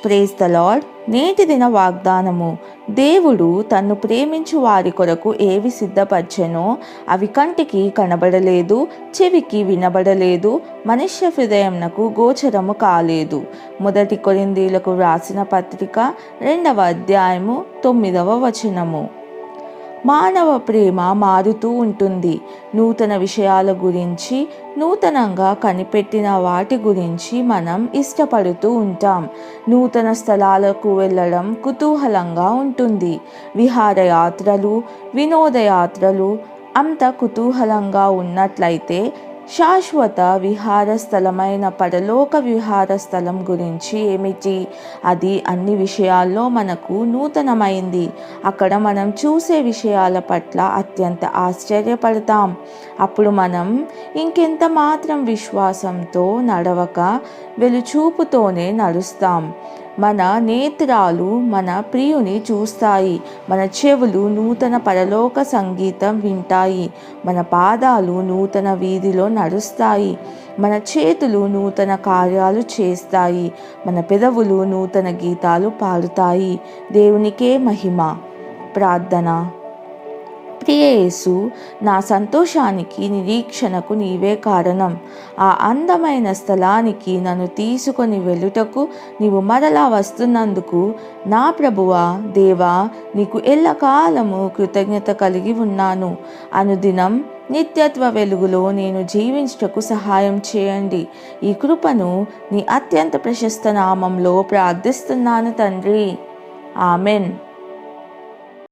Praise the lord. నేటి దిన వాగ్దానము. దేవుడు తన్ను ప్రేమించు వారి కొరకు ఏవి సిద్ధపరచెనో అవి కంటికి కనబడలేదు, చెవికి వినబడలేదు, మనుష్య హృదయంనకు గోచరము కాలేదు. 1 కొరింథీయులకు వ్రాసిన పత్రిక 2వ అధ్యాయము 9వ వచనము. మానవ ప్రేమ మారుతూ ఉంటుంది. నూతన విషయాల గురించి, నూతనంగా కనిపెట్టిన వాటి గురించి మనం ఇష్టపడుతూ ఉంటాం. నూతన స్థలాలకు వెళ్ళడం కుతూహలంగా ఉంటుంది. విహారయాత్రలు, వినోదయాత్రలు అంత కుతూహలంగా ఉన్నట్లయితే శాశ్వత విహార స్థలమైన పరలోక విహార స్థలం గురించి ఏమిటి? అది అన్ని విషయాల్లో మనకు నూతనమైంది. అక్కడ మనం చూసే విషయాల పట్ల అత్యంత ఆశ్చర్యపడతాం. అప్పుడు మనం ఇంకెంత మాత్రం విశ్వాసంతో నడవక వెలుచూపుతోనే నడుస్తాం. మన నేత్రాలు మన ప్రియుని చూస్తాయి, మన చెవులు నూతన పరలోక సంగీతం వింటాయి, మన పాదాలు నూతన వీధిలో నడుస్తాయి, మన చేతులు నూతన కార్యాలు చేస్తాయి, మన పెదవులు నూతన గీతాలు పాడుతాయి. దేవునికే మహిమ. ప్రార్థన. ప్రియ యేసు, నా సంతోషానికి, నిరీక్షణకు నీవే కారణం. ఆ అందమైన స్థలానికి నన్ను తీసుకొని వెళ్ళుటకు నీవు మరలా వస్తున్నందుకు నా ప్రభువా, దేవా, నీకు ఎల్లకాలము కృతజ్ఞత కలిగి ఉన్నాను. అనుదినం నిత్యత్వ వెలుగులో నేను జీవించుటకు సహాయం చేయండి. ఈ కృపను నీ అత్యంత ప్రశస్త నామంలో ప్రార్థిస్తున్నాను తండ్రి. ఆమెన్.